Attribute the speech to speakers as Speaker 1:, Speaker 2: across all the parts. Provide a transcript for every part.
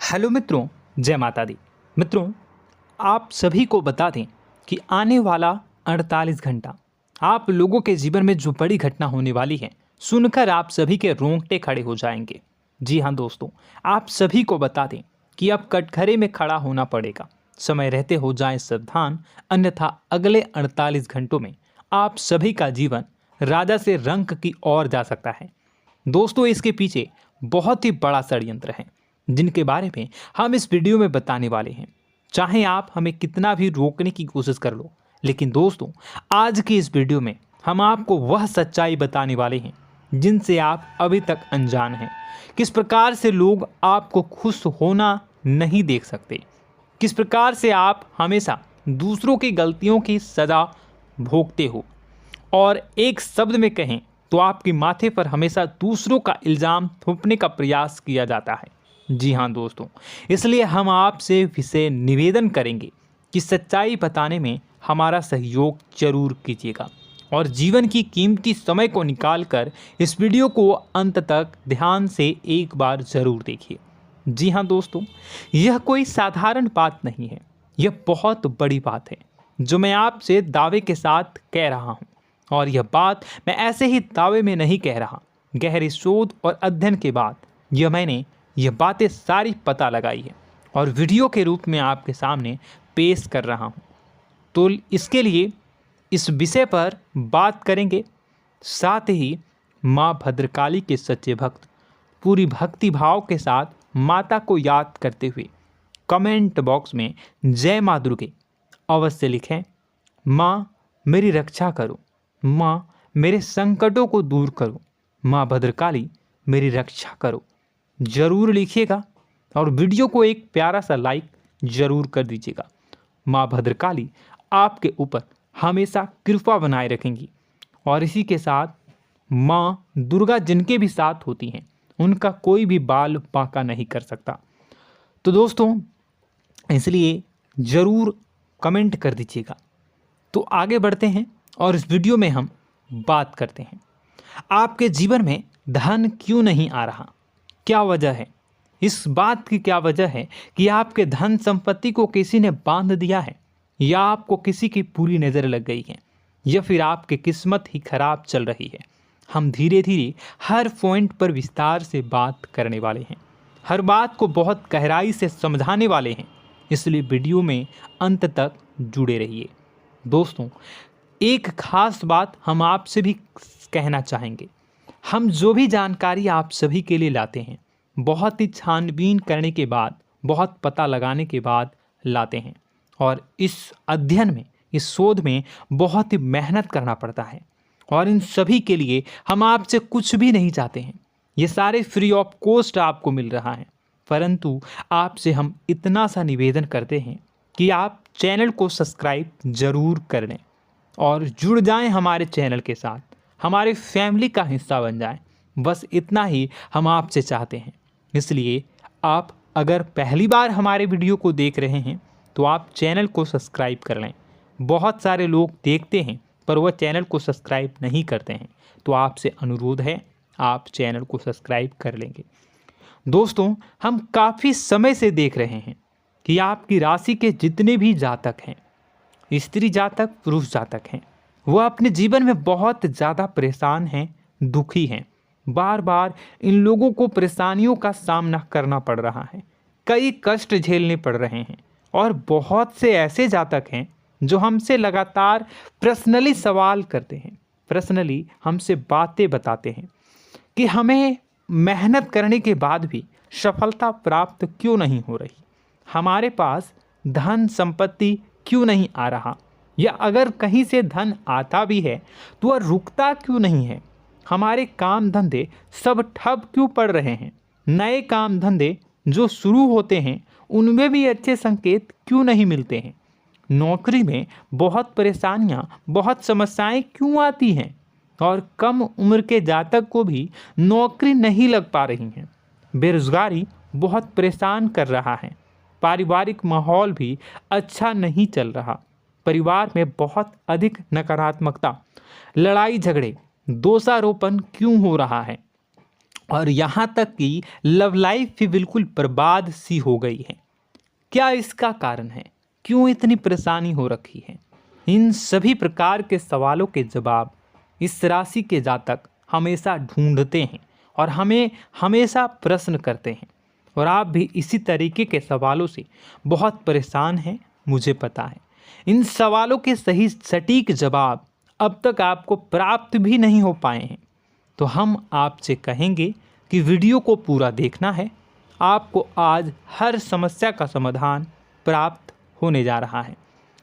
Speaker 1: Hello मित्रों, जय माता दी। मित्रों, आप सभी को बता दें कि आने वाला 48 घंटा आप लोगों के जीवन में जो बड़ी घटना होने वाली है, सुनकर आप सभी के रोंगटे खड़े हो जाएंगे। जी हाँ दोस्तों, आप सभी को बता दें कि अब कटघरे में खड़ा होना पड़ेगा। समय रहते हो जाएं सावधान, अन्यथा अगले 48 घंटों में आप सभी का जीवन राजा से रंक की ओर जा सकता है। दोस्तों, इसके पीछे बहुत ही बड़ा षड्यंत्र है जिनके बारे में हम इस वीडियो में बताने वाले हैं। चाहे आप हमें कितना भी रोकने की कोशिश कर लो, लेकिन दोस्तों आज की इस वीडियो में हम आपको वह सच्चाई बताने वाले हैं जिनसे आप अभी तक अनजान हैं। किस प्रकार से लोग आपको खुश होना नहीं देख सकते, किस प्रकार से आप हमेशा दूसरों की गलतियों की सज़ा भोगते हो, और एक शब्द में कहें तो आपके माथे पर हमेशा दूसरों का इल्ज़ाम थोपने का प्रयास किया जाता है। जी हाँ दोस्तों, इसलिए हम आपसे विशेष निवेदन करेंगे कि सच्चाई बताने में हमारा सहयोग जरूर कीजिएगा और जीवन की कीमती समय को निकालकर इस वीडियो को अंत तक ध्यान से एक बार ज़रूर देखिए। जी हाँ दोस्तों, यह कोई साधारण बात नहीं है, यह बहुत बड़ी बात है जो मैं आपसे दावे के साथ कह रहा हूँ। और यह बात मैं ऐसे ही दावे में नहीं कह रहा, गहरी शोध और अध्ययन के बाद मैंने यह बातें सारी पता लगाई है और वीडियो के रूप में आपके सामने पेश कर रहा हूँ। तो इसके लिए इस विषय पर बात करेंगे। साथ ही माँ भद्रकाली के सच्चे भक्त पूरी भक्ति भाव के साथ माता को याद करते हुए कमेंट बॉक्स में जय माँ दुर्गे अवश्य लिखें। माँ मेरी रक्षा करो, माँ मेरे संकटों को दूर करो, माँ भद्रकाली मेरी रक्षा करो, ज़रूर लिखिएगा और वीडियो को एक प्यारा सा लाइक ज़रूर कर दीजिएगा। माँ भद्रकाली आपके ऊपर हमेशा कृपा बनाए रखेंगी और इसी के साथ माँ दुर्गा जिनके भी साथ होती हैं उनका कोई भी बाल बांका नहीं कर सकता। तो दोस्तों, इसलिए ज़रूर कमेंट कर दीजिएगा। तो आगे बढ़ते हैं और इस वीडियो में हम बात करते हैं, आपके जीवन में धन क्यों नहीं आ रहा, क्या वजह है। इस बात की क्या वजह है कि आपके धन संपत्ति को किसी ने बांध दिया है, या आपको किसी की पूरी नज़र लग गई है, या फिर आपकी किस्मत ही खराब चल रही है। हम धीरे धीरे हर पॉइंट पर विस्तार से बात करने वाले हैं, हर बात को बहुत गहराई से समझाने वाले हैं, इसलिए वीडियो में अंत तक जुड़े रहिए। दोस्तों, एक खास बात हम आपसे भी कहना चाहेंगे। हम जो भी जानकारी आप सभी के लिए लाते हैं बहुत ही छानबीन करने के बाद, बहुत पता लगाने के बाद लाते हैं, और इस अध्ययन में, इस शोध में बहुत ही मेहनत करना पड़ता है। और इन सभी के लिए हम आपसे कुछ भी नहीं चाहते हैं, ये सारे फ्री ऑफ कॉस्ट आपको मिल रहा है। परंतु आपसे हम इतना सा निवेदन करते हैं कि आप चैनल को सब्सक्राइब ज़रूर कर लें और जुड़ जाएं हमारे चैनल के साथ, हमारे फैमिली का हिस्सा बन जाएं। बस इतना ही हम आपसे चाहते हैं। इसलिए आप अगर पहली बार हमारे वीडियो को देख रहे हैं तो आप चैनल को सब्सक्राइब कर लें। बहुत सारे लोग देखते हैं पर वह चैनल को सब्सक्राइब नहीं करते हैं, तो आपसे अनुरोध है आप चैनल को सब्सक्राइब कर लेंगे। दोस्तों, हम काफ़ी समय से देख रहे हैं कि आपकी राशि के जितने भी जातक हैं, स्त्री जातक, पुरुष जातक हैं, वह अपने जीवन में बहुत ज़्यादा परेशान हैं, दुखी हैं। बार बार इन लोगों को परेशानियों का सामना करना पड़ रहा है, कई कष्ट झेलने पड़ रहे हैं। और बहुत से ऐसे जातक हैं जो हमसे लगातार पर्सनली सवाल करते हैं, पर्सनली हमसे बातें बताते हैं कि हमें मेहनत करने के बाद भी सफलता प्राप्त क्यों नहीं हो रही, हमारे पास धन संपत्ति क्यों नहीं आ रहा, या अगर कहीं से धन आता भी है तो वह रुकता क्यों नहीं है, हमारे काम धंधे सब ठप क्यों पड़ रहे हैं, नए काम धंधे जो शुरू होते हैं उनमें भी अच्छे संकेत क्यों नहीं मिलते हैं, नौकरी में बहुत परेशानियां, बहुत समस्याएं क्यों आती हैं, और कम उम्र के जातक को भी नौकरी नहीं लग पा रही हैं, बेरोजगारी बहुत परेशान कर रहा है, पारिवारिक माहौल भी अच्छा नहीं चल रहा, परिवार में बहुत अधिक नकारात्मकता, लड़ाई झगड़े, दोषारोपण क्यों हो रहा है, और यहाँ तक कि लव लाइफ भी बिल्कुल बर्बाद सी हो गई है। क्या इसका कारण है? क्यों इतनी परेशानी हो रखी है? इन सभी प्रकार के सवालों के जवाब इस राशि के जातक हमेशा ढूंढते हैं और हमें हमेशा प्रश्न करते हैं। और आप भी इसी तरीके के सवालों से बहुत परेशान हैं, मुझे पता है। इन सवालों के सही सटीक जवाब अब तक आपको प्राप्त भी नहीं हो पाए हैं, तो हम आपसे कहेंगे कि वीडियो को पूरा देखना है। आपको आज हर समस्या का समाधान प्राप्त होने जा रहा है।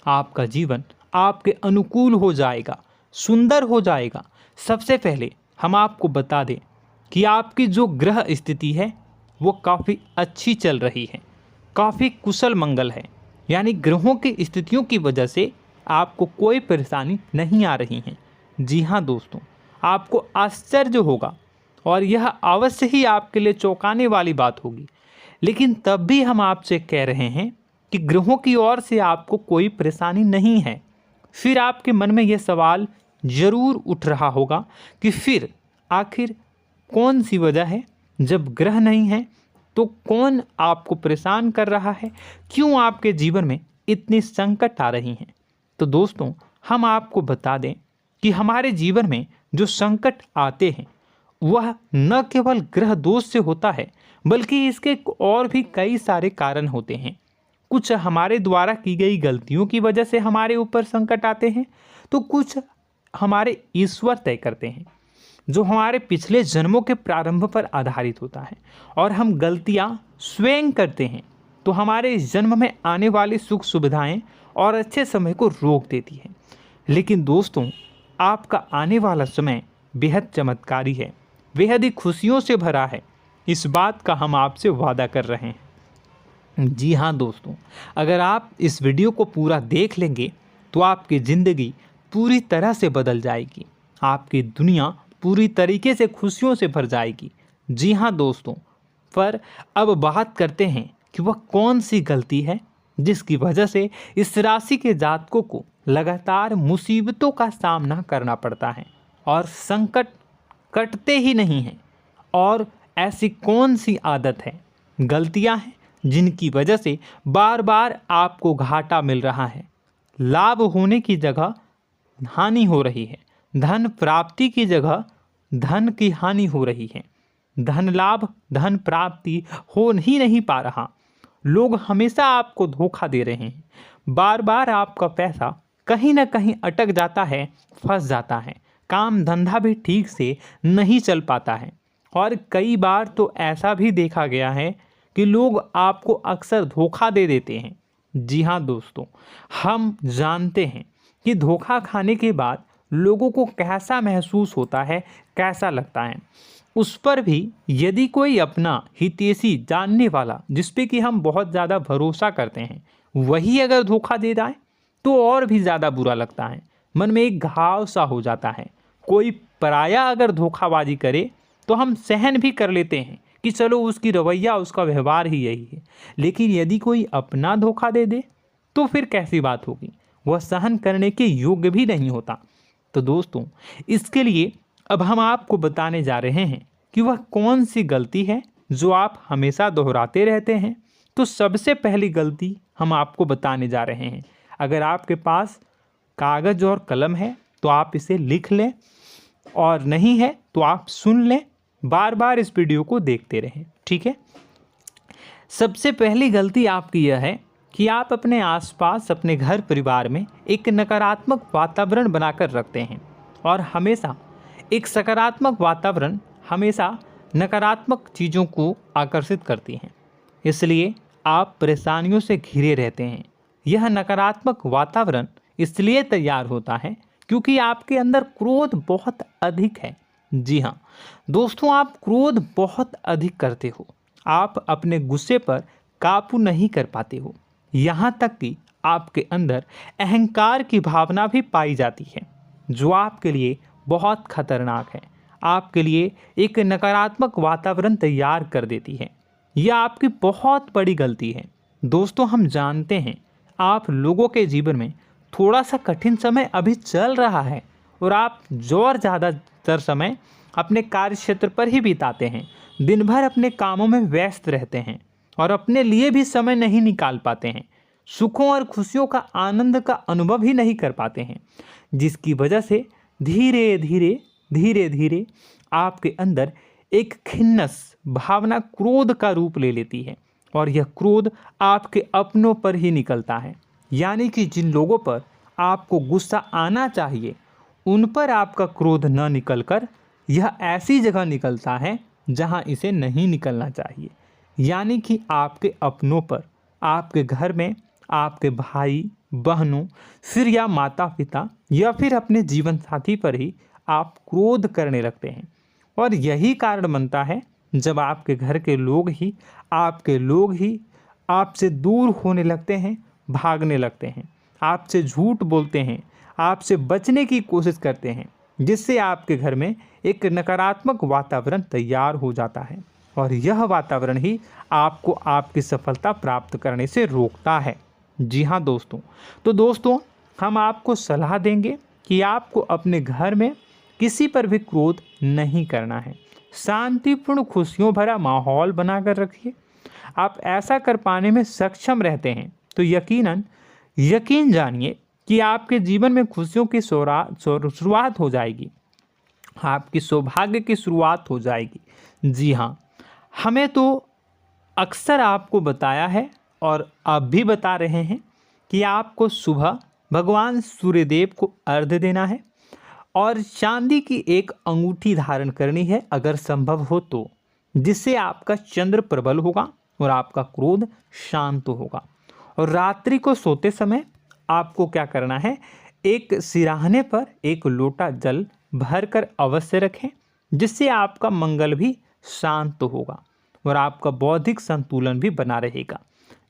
Speaker 1: आपका जीवन आपके अनुकूल हो जाएगा, सुंदर हो जाएगा। सबसे पहले हम आपको बता दें कि आपकी जो ग्रह स्थिति है वो काफ़ी अच्छी चल रही है, काफ़ी कुशल मंगल है। यानी ग्रहों की स्थितियों की वजह से आपको कोई परेशानी नहीं आ रही है। जी हाँ दोस्तों, आपको आश्चर्य होगा और यह अवश्य ही आपके लिए चौंकाने वाली बात होगी, लेकिन तब भी हम आपसे कह रहे हैं कि ग्रहों की ओर से आपको कोई परेशानी नहीं है। फिर आपके मन में यह सवाल जरूर उठ रहा होगा कि फिर आखिर कौन सी वजह है? जब ग्रह नहीं है तो कौन आपको परेशान कर रहा है? क्यों आपके जीवन में इतनी संकट आ रही हैं? तो दोस्तों, हम आपको बता दें कि हमारे जीवन में जो संकट आते हैं वह न केवल ग्रह दोष से होता है, बल्कि इसके और भी कई सारे कारण होते हैं। कुछ हमारे द्वारा की गई गलतियों की वजह से हमारे ऊपर संकट आते हैं, तो कुछ हमारे ईश्वर तय करते हैं, जो हमारे पिछले जन्मों के प्रारंभ पर आधारित होता है। और हम गलतियां स्वयं करते हैं तो हमारे इस जन्म में आने वाली सुख सुविधाएं और अच्छे समय को रोक देती है। लेकिन दोस्तों, आपका आने वाला समय बेहद चमत्कारी है, बेहद ही खुशियों से भरा है। इस बात का हम आपसे वादा कर रहे हैं। जी हाँ दोस्तों, अगर आप इस वीडियो को पूरा देख लेंगे तो आपकी ज़िंदगी पूरी तरह से बदल जाएगी, आपकी दुनिया पूरी तरीके से खुशियों से भर जाएगी। जी हाँ दोस्तों, पर अब बात करते हैं कि वह कौन सी गलती है जिसकी वजह से इस राशि के जातकों को लगातार मुसीबतों का सामना करना पड़ता है और संकट कटते ही नहीं हैं। और ऐसी कौन सी आदत है, गलतियां हैं जिनकी वजह से बार बार आपको घाटा मिल रहा है, लाभ होने की जगह हानि हो रही है, धन प्राप्ति की जगह धन की हानि हो रही है, धन लाभ धन प्राप्ति हो ही नहीं पा रहा, लोग हमेशा आपको धोखा दे रहे हैं, बार बार आपका पैसा कहीं ना कहीं अटक जाता है, फंस जाता है, काम धंधा भी ठीक से नहीं चल पाता है। और कई बार तो ऐसा भी देखा गया है कि लोग आपको अक्सर धोखा दे देते हैं। जी हाँ दोस्तों, हम जानते हैं कि धोखा खाने के बाद लोगों को कैसा महसूस होता है, कैसा लगता है। उस पर भी यदि कोई अपना हितैषी जानने वाला, जिस पे कि हम बहुत ज़्यादा भरोसा करते हैं, वही अगर धोखा दे जाए तो और भी ज़्यादा बुरा लगता है, मन में एक घाव सा हो जाता है। कोई पराया अगर धोखाबाजी करे तो हम सहन भी कर लेते हैं कि चलो उसकी रवैया, उसका व्यवहार ही यही है। लेकिन यदि कोई अपना धोखा दे दे तो फिर कैसी बात होगी, वह सहन करने के योग्य भी नहीं होता। तो दोस्तों, इसके लिए अब हम आपको बताने जा रहे हैं कि वह कौन सी गलती है जो आप हमेशा दोहराते रहते हैं। तो सबसे पहली गलती हम आपको बताने जा रहे हैं। अगर आपके पास कागज़ और कलम है तो आप इसे लिख लें, और नहीं है तो आप सुन लें, बार बार इस वीडियो को देखते रहें, ठीक है। सबसे पहली गलती आपकी यह है कि आप अपने आसपास, अपने घर परिवार में एक नकारात्मक वातावरण बनाकर रखते हैं। और हमेशा एक सकारात्मक वातावरण हमेशा नकारात्मक चीज़ों को आकर्षित करती हैं, इसलिए आप परेशानियों से घिरे रहते हैं। यह नकारात्मक वातावरण इसलिए तैयार होता है क्योंकि आपके अंदर क्रोध बहुत अधिक है। जी हाँ दोस्तों, आप क्रोध बहुत अधिक करते हो, आप अपने गुस्से पर काबू नहीं कर पाते हो, यहाँ तक कि आपके अंदर अहंकार की भावना भी पाई जाती है, जो आपके लिए बहुत खतरनाक है, आपके लिए एक नकारात्मक वातावरण तैयार कर देती है। यह आपकी बहुत बड़ी गलती है। दोस्तों, हम जानते हैं आप लोगों के जीवन में थोड़ा सा कठिन समय अभी चल रहा है और आप ज़्यादातर समय अपने कार्य क्षेत्र पर ही बिताते हैं, दिन भर अपने कामों में व्यस्त रहते हैं और अपने लिए भी समय नहीं निकाल पाते हैं, सुखों और खुशियों का आनंद का अनुभव ही नहीं कर पाते हैं, जिसकी वजह से धीरे धीरे धीरे धीरे आपके अंदर एक खिन्नस भावना क्रोध का रूप ले लेती है और यह क्रोध आपके अपनों पर ही निकलता है। यानी कि जिन लोगों पर आपको गुस्सा आना चाहिए उन पर आपका क्रोध न निकलकर यह ऐसी जगह निकलता है जहां इसे नहीं निकलना चाहिए। यानी कि आपके अपनों पर, आपके घर में आपके भाई बहनों, फिर या माता पिता या फिर अपने जीवन साथी पर ही आप क्रोध करने लगते हैं। और यही कारण बनता है जब आपके घर के लोग ही आपसे दूर होने लगते हैं, भागने लगते हैं, आपसे झूठ बोलते हैं, आपसे बचने की कोशिश करते हैं, जिससे आपके घर में एक नकारात्मक वातावरण तैयार हो जाता है और यह वातावरण ही आपको आपकी सफलता प्राप्त करने से रोकता है। जी हाँ दोस्तों, तो दोस्तों हम आपको सलाह देंगे कि आपको अपने घर में किसी पर भी क्रोध नहीं करना है। शांतिपूर्ण खुशियों भरा माहौल बनाकर रखिए। आप ऐसा कर पाने में सक्षम रहते हैं तो यकीन जानिए कि आपके जीवन में खुशियों की शुरुआत हो जाएगी, आपकी सौभाग्य की शुरुआत हो जाएगी। जी हाँ, हमें तो अक्सर आपको बताया है और आप भी बता रहे हैं कि आपको सुबह भगवान सूर्यदेव को अर्घ्य देना है और चांदी की एक अंगूठी धारण करनी है अगर संभव हो तो, जिससे आपका चंद्र प्रबल होगा और आपका क्रोध शांत होगा। और रात्रि को सोते समय आपको क्या करना है, एक सिराहने पर एक लोटा जल भरकर अवश्य रखें, जिससे आपका मंगल भी शांत होगा और आपका बौद्धिक संतुलन भी बना रहेगा।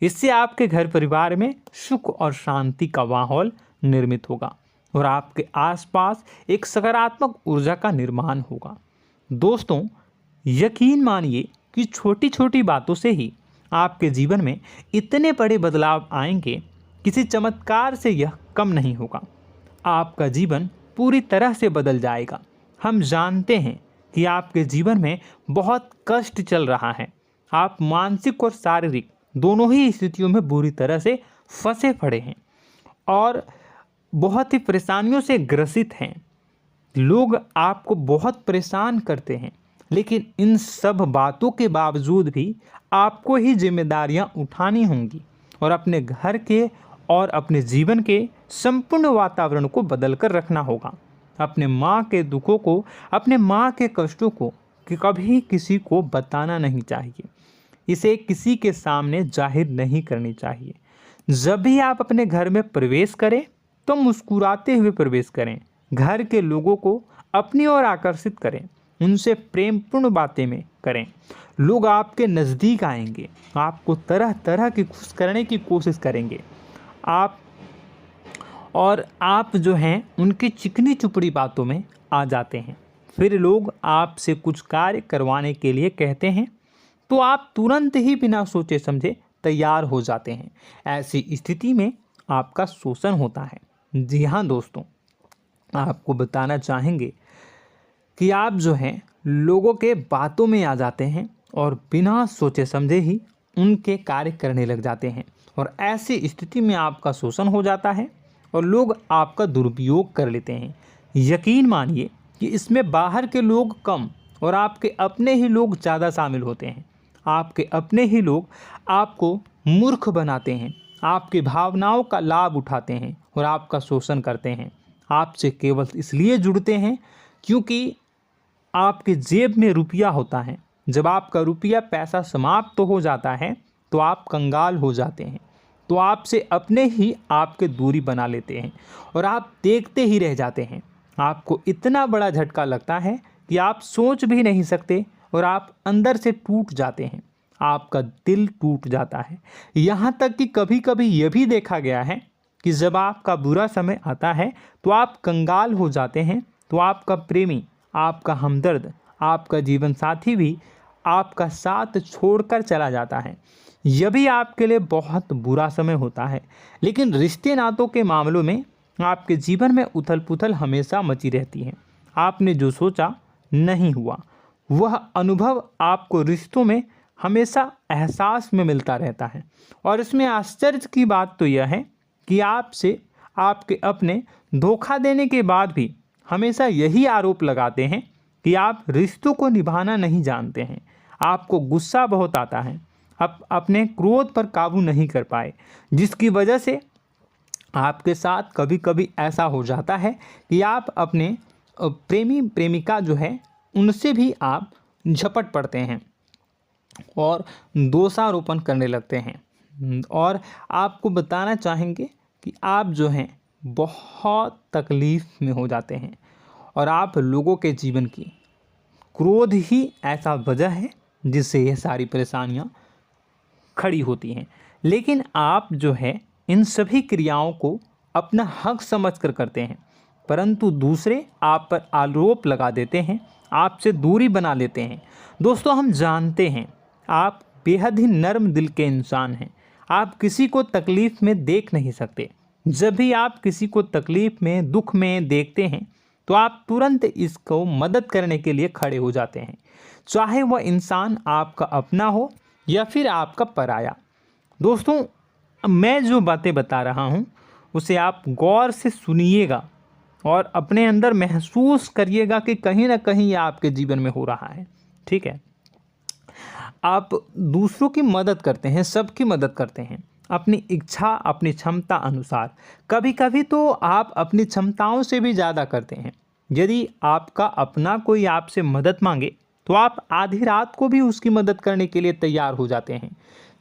Speaker 1: इससे आपके घर परिवार में सुख और शांति का माहौल निर्मित होगा और आपके आसपास एक सकारात्मक ऊर्जा का निर्माण होगा। दोस्तों यकीन मानिए कि छोटी छोटी बातों से ही आपके जीवन में इतने बड़े बदलाव आएंगे, किसी चमत्कार से यह कम नहीं होगा। आपका जीवन पूरी तरह से बदल जाएगा। हम जानते हैं कि आपके जीवन में बहुत कष्ट चल रहा है, आप मानसिक और शारीरिक दोनों ही स्थितियों में बुरी तरह से फंसे पड़े हैं और बहुत ही परेशानियों से ग्रसित हैं। लोग आपको बहुत परेशान करते हैं, लेकिन इन सब बातों के बावजूद भी आपको ही जिम्मेदारियां उठानी होंगी और अपने घर के और अपने जीवन के संपूर्ण वातावरण को बदल कर रखना होगा। अपने माँ के दुखों को, अपने माँ के कष्टों को कभी किसी को बताना नहीं चाहिए, इसे किसी के सामने जाहिर नहीं करनी चाहिए। जब भी आप अपने घर में प्रवेश करें तो मुस्कुराते हुए प्रवेश करें, घर के लोगों को अपनी ओर आकर्षित करें, उनसे प्रेमपूर्ण बातें में करें। लोग आपके नज़दीक आएंगे, आपको तरह तरह की खुश करने की कोशिश करेंगे। आप जो हैं उनकी चिकनी चुपड़ी बातों में आ जाते हैं। फिर लोग आपसे कुछ कार्य करवाने के लिए कहते हैं तो आप तुरंत ही बिना सोचे समझे तैयार हो जाते हैं। ऐसी स्थिति में आपका शोषण होता है। जी हाँ दोस्तों, आपको बताना चाहेंगे कि आप जो हैं लोगों के बातों में आ जाते हैं और बिना सोचे समझे ही उनके कार्य करने लग जाते हैं और ऐसी स्थिति में आपका शोषण हो जाता है और लोग आपका दुरुपयोग कर लेते हैं। यकीन मानिए कि इसमें बाहर के लोग कम और आपके अपने ही लोग ज़्यादा शामिल होते हैं। आपके अपने ही लोग आपको मूर्ख बनाते हैं, आपकी भावनाओं का लाभ उठाते हैं और आपका शोषण करते हैं। आपसे केवल इसलिए जुड़ते हैं क्योंकि आपके जेब में रुपया होता है। जब आपका रुपया पैसा समाप्त हो जाता है तो आप कंगाल हो जाते हैं, तो आपसे अपने ही आपके दूरी बना लेते हैं और आप देखते ही रह जाते हैं। आपको इतना बड़ा झटका लगता है कि आप सोच भी नहीं सकते और आप अंदर से टूट जाते हैं, आपका दिल टूट जाता है। यहाँ तक कि कभी कभी यह भी देखा गया है कि जब आपका बुरा समय आता है तो आप कंगाल हो जाते हैं, तो आपका प्रेमी, आपका हमदर्द, आपका जीवन साथी भी आपका साथ छोड़कर चला जाता है। यह भी आपके लिए बहुत बुरा समय होता है। लेकिन रिश्ते नातों के मामलों में आपके जीवन में उथल पुथल हमेशा मची रहती है। आपने जो सोचा नहीं हुआ। वह अनुभव आपको रिश्तों में हमेशा एहसास में मिलता रहता है। और इसमें आश्चर्य की बात तो यह है कि आपसे आपके अपने धोखा देने के बाद भी हमेशा यही आरोप लगाते हैं कि आप रिश्तों को निभाना नहीं जानते हैं। आपको गुस्सा बहुत आता है, आप अपने क्रोध पर काबू नहीं कर पाए, जिसकी वजह से आपके साथ कभी कभी ऐसा हो जाता है कि आप अपने प्रेमी प्रेमिका जो है उनसे भी आप झपट पड़ते हैं और दोषारोपण करने लगते हैं। और आपको बताना चाहेंगे कि आप जो हैं बहुत तकलीफ़ में हो जाते हैं और आप लोगों के जीवन की क्रोध ही ऐसा वजह है जिससे ये सारी परेशानियां खड़ी होती हैं। लेकिन आप जो है इन सभी क्रियाओं को अपना हक समझकर करते हैं, परंतु दूसरे आप पर आरोप लगा देते हैं, आपसे दूरी बना लेते हैं। दोस्तों, हम जानते हैं आप बेहद ही नर्म दिल के इंसान हैं। आप किसी को तकलीफ़ में देख नहीं सकते। जब भी आप किसी को तकलीफ़ में, दुख में देखते हैं तो आप तुरंत इसको मदद करने के लिए खड़े हो जाते हैं, चाहे वह इंसान आपका अपना हो या फिर आपका पराया। दोस्तों, मैं जो बातें बता रहा हूँ उसे आप गौर से सुनिएगा और अपने अंदर महसूस करिएगा कि कहीं ना कहीं यह आपके जीवन में हो रहा है। ठीक है, आप दूसरों की मदद करते हैं, सबकी मदद करते हैं अपनी इच्छा, अपनी क्षमता अनुसार। कभी कभी तो आप अपनी क्षमताओं से भी ज़्यादा करते हैं। यदि आपका अपना कोई आपसे मदद मांगे तो आप आधी रात को भी उसकी मदद करने के लिए तैयार हो जाते हैं।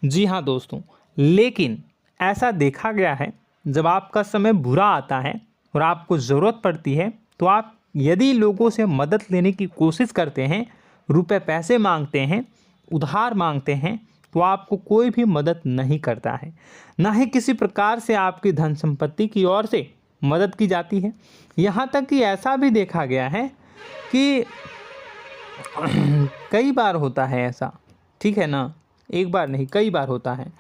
Speaker 1: जी हाँ दोस्तों, लेकिन ऐसा देखा गया है जब आपका समय बुरा आता है और आपको ज़रूरत पड़ती है तो आप यदि लोगों से मदद लेने की कोशिश करते हैं, रुपए पैसे मांगते हैं, उधार मांगते हैं, तो आपको कोई भी मदद नहीं करता है। ना ही किसी प्रकार से आपकी धन संपत्ति की ओर से मदद की जाती है। यहाँ तक कि ऐसा भी देखा गया है कि कई बार होता है ऐसा, ठीक है ना, एक बार नहीं कई बार होता है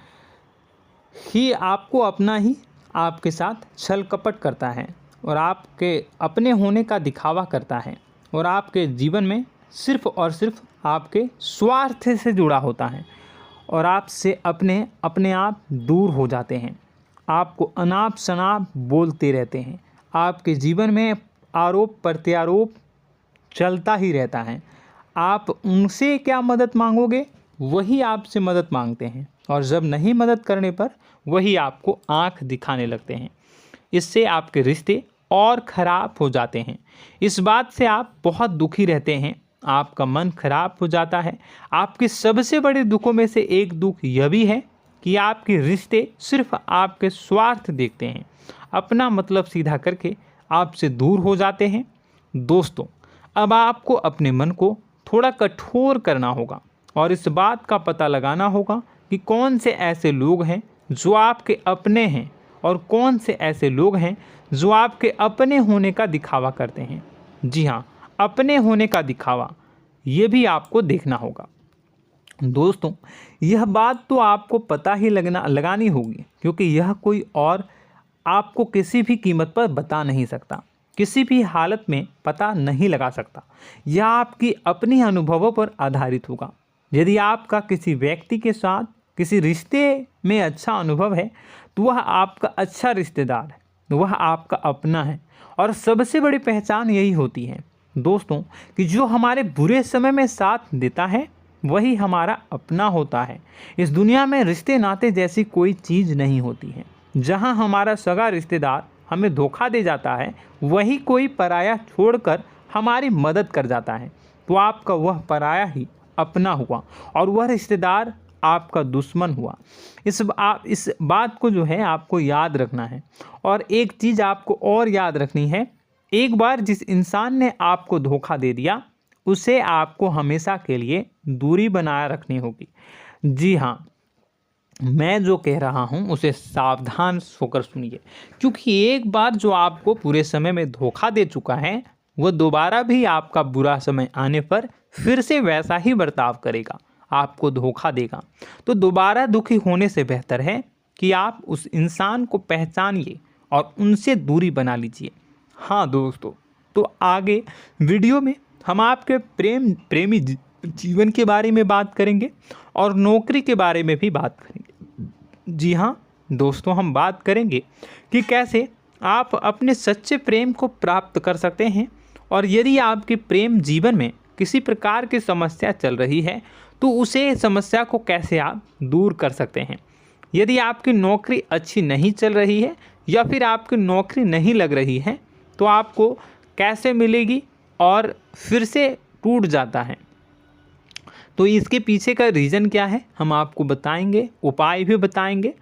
Speaker 1: कि आपको अपना ही आपके साथ छल कपट करता है और आपके अपने होने का दिखावा करता है और आपके जीवन में सिर्फ और सिर्फ आपके स्वार्थ से जुड़ा होता है और आपसे अपने आप दूर हो जाते हैं। आपको अनाप शनाप बोलते रहते हैं। आपके जीवन में आरोप प्रत्यारोप चलता ही रहता है। आप उनसे क्या मदद मांगोगे, वही आपसे मदद मांगते हैं और जब नहीं मदद करने पर वही आपको आंख दिखाने लगते हैं। इससे आपके रिश्ते और ख़राब हो जाते हैं। इस बात से आप बहुत दुखी रहते हैं, आपका मन खराब हो जाता है। आपके सबसे बड़े दुखों में से एक दुख यह भी है कि आपके रिश्ते सिर्फ आपके स्वार्थ देखते हैं, अपना मतलब सीधा करके आपसे दूर हो जाते हैं। दोस्तों, अब आपको अपने मन को थोड़ा कठोर करना होगा और इस बात का पता लगाना होगा कि कौन से ऐसे लोग हैं जो आपके अपने हैं और कौन से ऐसे लोग हैं जो आपके अपने होने का दिखावा करते हैं। जी हाँ, अपने होने का दिखावा, ये भी आपको देखना होगा। दोस्तों, यह बात तो आपको पता ही लगानी होगी, क्योंकि यह कोई और आपको किसी भी कीमत पर बता नहीं सकता, किसी भी हालत में पता नहीं लगा सकता। यह आपकी अपनी अनुभवों पर आधारित होगा। यदि आपका किसी व्यक्ति के साथ किसी रिश्ते में अच्छा अनुभव है तो वह आपका अच्छा रिश्तेदार है, वह आपका अपना है। और सबसे बड़ी पहचान यही होती है दोस्तों कि जो हमारे बुरे समय में साथ देता है वही हमारा अपना होता है। इस दुनिया में रिश्ते नाते जैसी कोई चीज़ नहीं होती है। जहां हमारा सगा रिश्तेदार हमें धोखा दे जाता है, वही कोई पराया छोड़कर हमारी मदद कर जाता है, तो आपका वह पराया ही अपना हुआ और वह रिश्तेदार आपका दुश्मन हुआ। इस बात को जो है आपको याद रखना है। और एक चीज़ आपको और याद रखनी है, एक बार जिस इंसान ने आपको धोखा दे दिया उसे आपको हमेशा के लिए दूरी बनाए रखनी होगी। जी हाँ, मैं जो कह रहा हूँ उसे सावधान होकर सुनिए, क्योंकि एक बार जो आपको पूरे समय में धोखा दे चुका है वह दोबारा भी आपका बुरा समय आने पर फिर से वैसा ही बर्ताव करेगा, आपको धोखा देगा। तो दोबारा दुखी होने से बेहतर है कि आप उस इंसान को पहचानिए और उनसे दूरी बना लीजिए। हाँ दोस्तों, तो आगे वीडियो में हम आपके प्रेमी जीवन के बारे में बात करेंगे और नौकरी के बारे में भी बात करेंगे। जी हाँ दोस्तों, हम बात करेंगे कि कैसे आप अपने सच्चे प्रेम को प्राप्त कर सकते हैं, और यदि आपके प्रेम जीवन में किसी प्रकार की समस्या चल रही है तो उसे समस्या को कैसे आप दूर कर सकते हैं। यदि आपकी नौकरी अच्छी नहीं चल रही है या फिर आपकी नौकरी नहीं लग रही है तो आपको कैसे मिलेगी और फिर से टूट जाता है, तो इसके पीछे का रीज़न क्या है हम आपको बताएंगे, उपाय भी बताएंगे।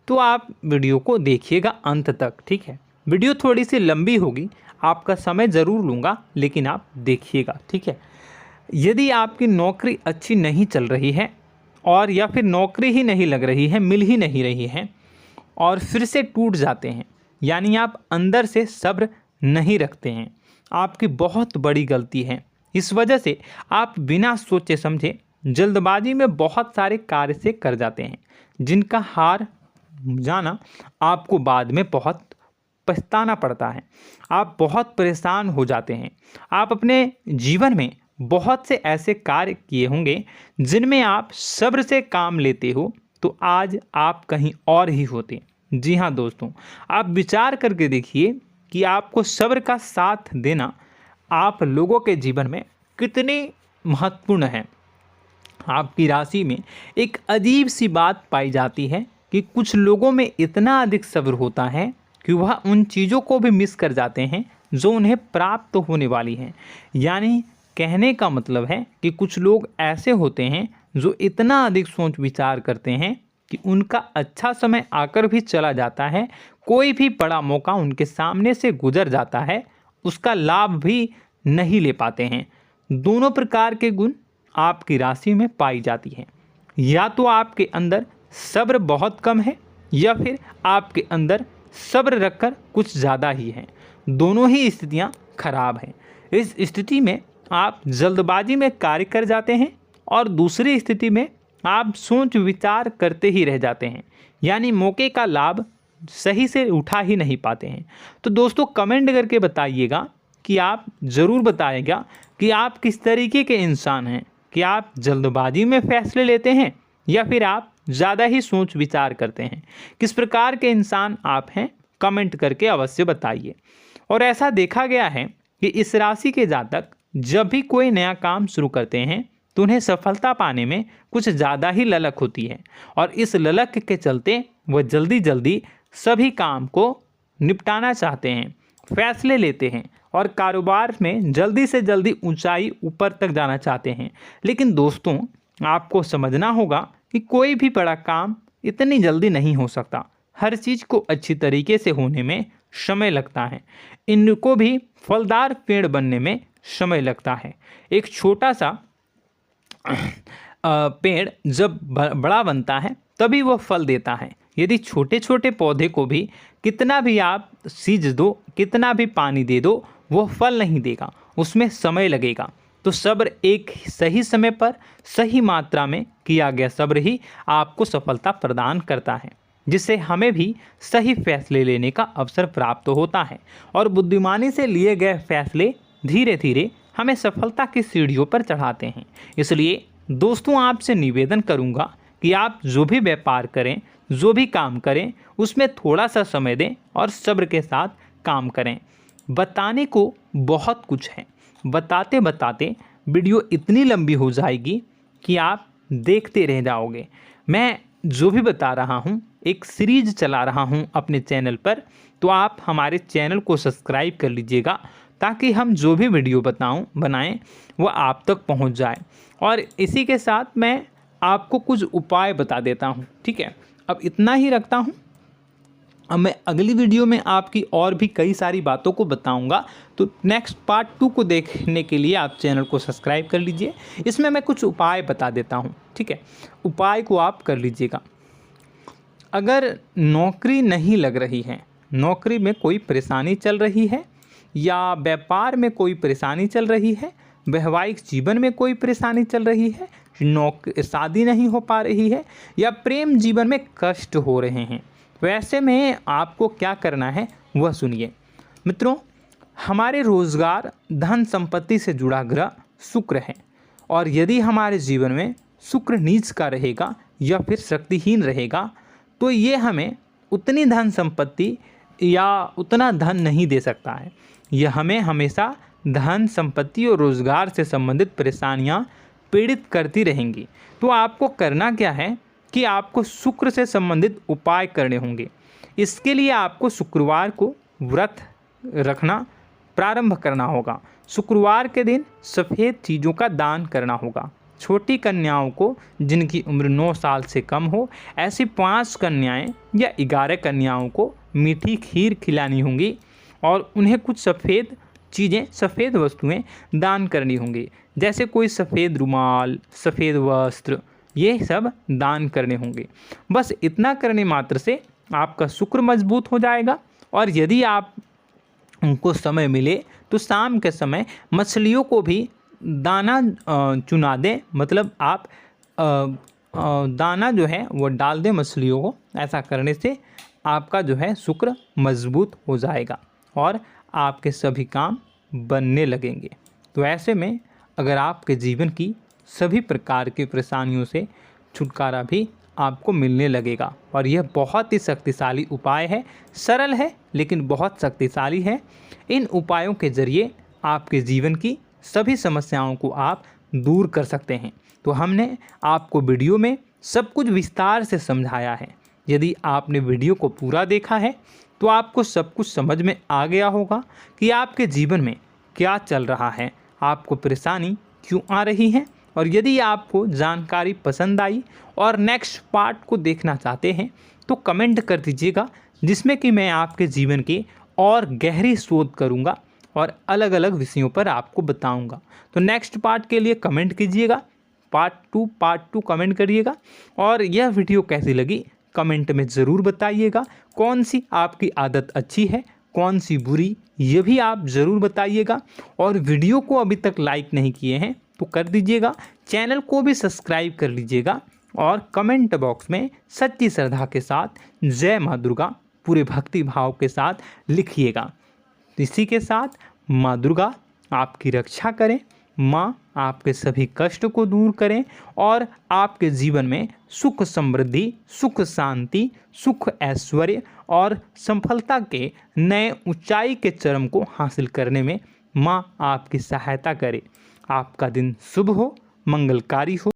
Speaker 1: तो आप वीडियो को देखिएगा अंत तक, ठीक है। वीडियो थोड़ी सी लंबी होगी, आपका समय ज़रूर लूँगा, लेकिन आप देखिएगा, ठीक है। यदि आपकी नौकरी अच्छी नहीं चल रही है और या फिर नौकरी ही नहीं लग रही है, मिल ही नहीं रही है और फिर से टूट जाते हैं, यानी आप अंदर से सब्र नहीं रखते हैं, आपकी बहुत बड़ी गलती है। इस वजह से आप बिना सोचे समझे जल्दबाजी में बहुत सारे कार्य से कर जाते हैं, जिनका हार जाना आपको बाद में बहुत पछताना पड़ता है। आप बहुत परेशान हो जाते हैं। आप अपने जीवन में बहुत से ऐसे कार्य किए होंगे जिनमें आप सब्र से काम लेते हो, तो आज आप कहीं और ही होते। जी हाँ दोस्तों, आप विचार करके देखिए कि आपको सब्र का साथ देना आप लोगों के जीवन में कितने महत्वपूर्ण है। आपकी राशि में एक अजीब सी बात पाई जाती है कि कुछ लोगों में इतना अधिक सब्र होता है कि वह उन चीज़ों को भी मिस कर जाते हैं जो उन्हें प्राप्त होने वाली हैं। यानी कहने का मतलब है कि कुछ लोग ऐसे होते हैं जो इतना अधिक सोच विचार करते हैं कि उनका अच्छा समय आकर भी चला जाता है, कोई भी बड़ा मौका उनके सामने से गुजर जाता है, उसका लाभ भी नहीं ले पाते हैं। दोनों प्रकार के गुण आपकी राशि में पाई जाती हैं। या तो आपके अंदर सब्र बहुत कम है या फिर आपके अंदर सब्र रखकर कुछ ज़्यादा ही है। दोनों ही स्थितियाँ खराब हैं। इस स्थिति में आप जल्दबाजी में कार्य कर जाते हैं और दूसरी स्थिति में आप सोच विचार करते ही रह जाते हैं, यानी मौके का लाभ सही से उठा ही नहीं पाते हैं। तो दोस्तों कमेंट करके बताइएगा कि आप ज़रूर बताइएगा कि आप किस तरीके के इंसान हैं, कि आप जल्दबाजी में फैसले लेते हैं या फिर आप ज़्यादा ही सोच विचार करते हैं। किस प्रकार के इंसान आप हैं, कमेंट करके अवश्य बताइए। और ऐसा देखा गया है कि इस राशि के जातक जब भी कोई नया काम शुरू करते हैं तो उन्हें सफलता पाने में कुछ ज़्यादा ही ललक होती है, और इस ललक के चलते वह जल्दी जल्दी सभी काम को निपटाना चाहते हैं, फैसले लेते हैं और कारोबार में जल्दी से जल्दी ऊंचाई ऊपर तक जाना चाहते हैं। लेकिन दोस्तों आपको समझना होगा कि कोई भी बड़ा काम इतनी जल्दी नहीं हो सकता। हर चीज़ को अच्छी तरीके से होने में समय लगता है। इनको भी फलदार पेड़ बनने में समय लगता है। एक छोटा सा पेड़ जब बड़ा बनता है तभी वह फल देता है। यदि छोटे छोटे पौधे को भी कितना भी आप सींच दो, कितना भी पानी दे दो, वो फल नहीं देगा, उसमें समय लगेगा। तो सब्र एक सही समय पर सही मात्रा में किया गया सब्र ही आपको सफलता प्रदान करता है, जिससे हमें भी सही फैसले लेने का अवसर प्राप्त होता है। और बुद्धिमानी से लिए गए फैसले धीरे धीरे हमें सफलता की सीढ़ियों पर चढ़ाते हैं। इसलिए दोस्तों आपसे निवेदन करूंगा कि आप जो भी व्यापार करें, जो भी काम करें, उसमें थोड़ा सा समय दें और सब्र के साथ काम करें। बताने को बहुत कुछ है, बताते बताते वीडियो इतनी लंबी हो जाएगी कि आप देखते रह जाओगे। मैं जो भी बता रहा हूँ एक सीरीज चला रहा हूँ अपने चैनल पर, तो आप हमारे चैनल को सब्सक्राइब कर लीजिएगा ताकि हम जो भी वीडियो बनाएं वो आप तक पहुँच जाए। और इसी के साथ मैं आपको कुछ उपाय बता देता हूँ, ठीक है। अब इतना ही रखता हूँ। अब मैं अगली वीडियो में आपकी और भी कई सारी बातों को बताऊंगा। तो नेक्स्ट पार्ट 2 को देखने के लिए आप चैनल को सब्सक्राइब कर लीजिए। इसमें मैं कुछ उपाय बता देता हूं, ठीक है। उपाय को आप कर लीजिएगा। अगर नौकरी नहीं लग रही है, नौकरी में कोई परेशानी चल रही है, या व्यापार में कोई परेशानी चल रही है, वैवाहिक जीवन में कोई परेशानी चल रही है, शादी नहीं हो पा रही है, या प्रेम जीवन में कष्ट हो रहे हैं, वैसे में आपको क्या करना है वह सुनिए। मित्रों, हमारे रोजगार धन संपत्ति से जुड़ा ग्रह शुक्र है, और यदि हमारे जीवन में शुक्र नीच का रहेगा या फिर शक्तिहीन रहेगा तो ये हमें उतनी धन संपत्ति या उतना धन नहीं दे सकता है। यह हमें हमेशा धन संपत्ति और रोजगार से संबंधित परेशानियां पीड़ित करती रहेंगी। तो आपको करना क्या है कि आपको शुक्र से संबंधित उपाय करने होंगे। इसके लिए आपको शुक्रवार को व्रत रखना प्रारंभ करना होगा। शुक्रवार के दिन सफ़ेद चीज़ों का दान करना होगा। छोटी कन्याओं को जिनकी उम्र 9 साल से कम हो, ऐसी 5 कन्याएं या 11 कन्याओं को मीठी खीर खिलानी होंगी और उन्हें कुछ सफ़ेद चीज़ें, सफ़ेद वस्तुएं दान करनी होंगी, जैसे कोई सफ़ेद रुमाल, सफ़ेद वस्त्र, ये सब दान करने होंगे। बस इतना करने मात्र से आपका शुक्र मजबूत हो जाएगा। और यदि आप उनको समय मिले तो शाम के समय मछलियों को भी दाना चुना दें, मतलब आप दाना जो है वो डाल दें मछलियों को। ऐसा करने से आपका जो है शुक्र मजबूत हो जाएगा और आपके सभी काम बनने लगेंगे। तो ऐसे में अगर आपके जीवन की सभी प्रकार की परेशानियों से छुटकारा भी आपको मिलने लगेगा। और यह बहुत ही शक्तिशाली उपाय है, सरल है लेकिन बहुत शक्तिशाली है। इन उपायों के ज़रिए आपके जीवन की सभी समस्याओं को आप दूर कर सकते हैं। तो हमने आपको वीडियो में सब कुछ विस्तार से समझाया है। यदि आपने वीडियो को पूरा देखा है तो आपको सब कुछ समझ में आ गया होगा कि आपके जीवन में क्या चल रहा है, आपको परेशानी क्यों आ रही है। और यदि आपको जानकारी पसंद आई और नेक्स्ट पार्ट को देखना चाहते हैं तो कमेंट कर दीजिएगा, जिसमें कि मैं आपके जीवन की और गहरी शोध करूंगा और अलग अलग विषयों पर आपको बताऊंगा। तो नेक्स्ट पार्ट के लिए कमेंट कीजिएगा, पार्ट टू कमेंट करिएगा। और यह वीडियो कैसी लगी कमेंट में ज़रूर बताइएगा। कौन सी आपकी आदत अच्छी है, कौन सी बुरी, ये भी आप ज़रूर बताइएगा। और वीडियो को अभी तक लाइक नहीं किए हैं तो कर दीजिएगा, चैनल को भी सब्सक्राइब कर लीजिएगा और कमेंट बॉक्स में सच्ची श्रद्धा के साथ जय माँ दुर्गा पूरे भक्ति भाव के साथ लिखिएगा। इसी के साथ माँ दुर्गा आपकी रक्षा करें, माँ आपके सभी कष्ट को दूर करें और आपके जीवन में सुख समृद्धि, सुख शांति, सुख ऐश्वर्य और सफलता के नए ऊंचाई के चरम को हासिल करने में माँ आपकी सहायता करे। आपका दिन शुभ हो, मंगलकारी हो।